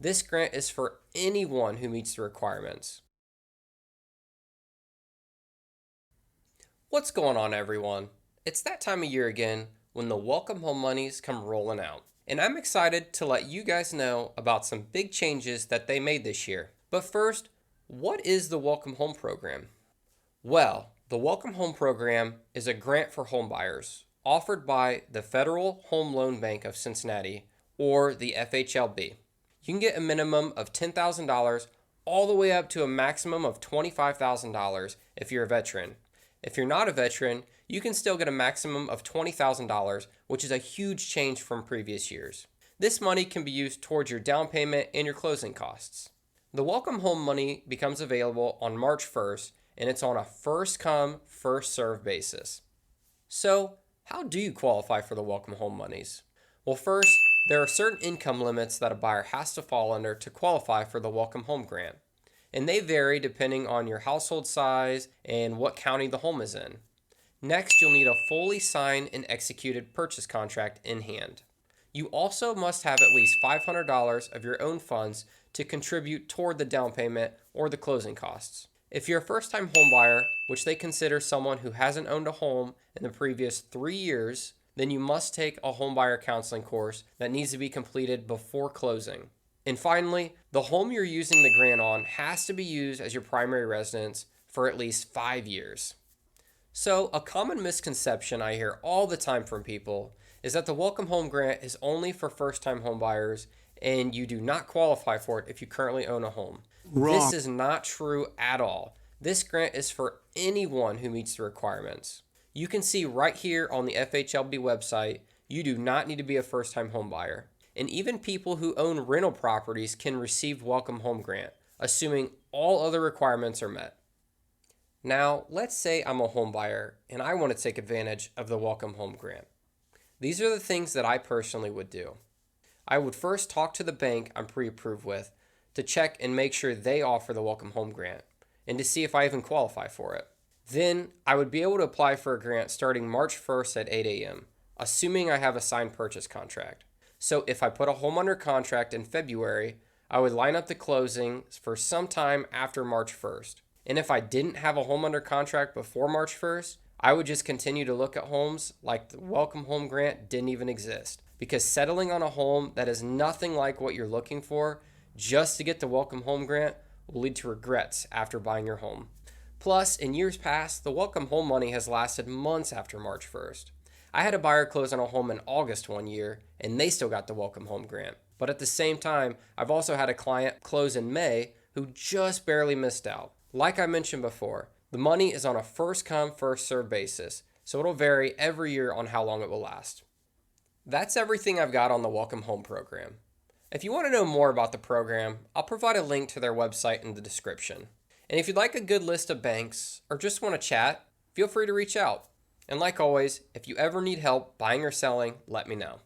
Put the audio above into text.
This grant is for anyone who meets the requirements. What's going on, everyone? It's that time of year again when the welcome home monies come rolling out. And I'm excited to let you guys know about some big changes that they made this year. But first, what is the Welcome Home Program? Well, the Welcome Home Program is a grant for homebuyers offered by the Federal Home Loan Bank of Cincinnati, or the FHLB. You can get a minimum of $10,000 all the way up to a maximum of $25,000 if you're a veteran. If you're not a veteran, you can still get a maximum of $20,000, which is a huge change from previous years. This money can be used towards your down payment and your closing costs. The Welcome Home money becomes available on March 1st, and it's on a first come, first served basis. So, how do you qualify for the Welcome Home monies? Well, first, there are certain income limits that a buyer has to fall under to qualify for the Welcome Home grant, and they vary depending on your household size and what county the home is in. Next, you'll need a fully signed and executed purchase contract in hand. You also must have at least $500 of your own funds to contribute toward the down payment or the closing costs. If you're a first-time home buyer, which they consider someone who hasn't owned a home in the previous 3 years, then you must take a homebuyer counseling course that needs to be completed before closing. And finally, the home you're using the grant on has to be used as your primary residence for at least 5 years. So, a common misconception I hear all the time from people is that the Welcome Home grant is only for first-time home buyers and you do not qualify for it if you currently own a home. Wrong. This is not true at all. This grant is for anyone who meets the requirements. You can see right here on the FHLB website, you do not need to be a first-time home buyer. And even people who own rental properties can receive Welcome Home grant, assuming all other requirements are met. Now, let's say I'm a home buyer and I want to take advantage of the Welcome Home grant. These are the things that I personally would do. I would first talk to the bank I'm pre-approved with to check and make sure they offer the Welcome Home grant and to see if I even qualify for it. Then I would be able to apply for a grant starting March 1st at 8 a.m., assuming I have a signed purchase contract. So if I put a home under contract in February, I would line up the closing for sometime after March 1st. And if I didn't have a home under contract before March 1st, I would just continue to look at homes like the Welcome Home grant didn't even exist. Because settling on a home that is nothing like what you're looking for just to get the Welcome Home grant will lead to regrets after buying your home. Plus, in years past, the Welcome Home money has lasted months after March 1st. I had a buyer close on a home in August one year, and they still got the Welcome Home grant. But at the same time, I've also had a client close in May who just barely missed out. Like I mentioned before, the money is on a first come, first served basis, so it'll vary every year on how long it will last. That's everything I've got on the Welcome Home program. If you want to know more about the program, I'll provide a link to their website in the description. And if you'd like a good list of banks or just want to chat, feel free to reach out. And like always, if you ever need help buying or selling, let me know.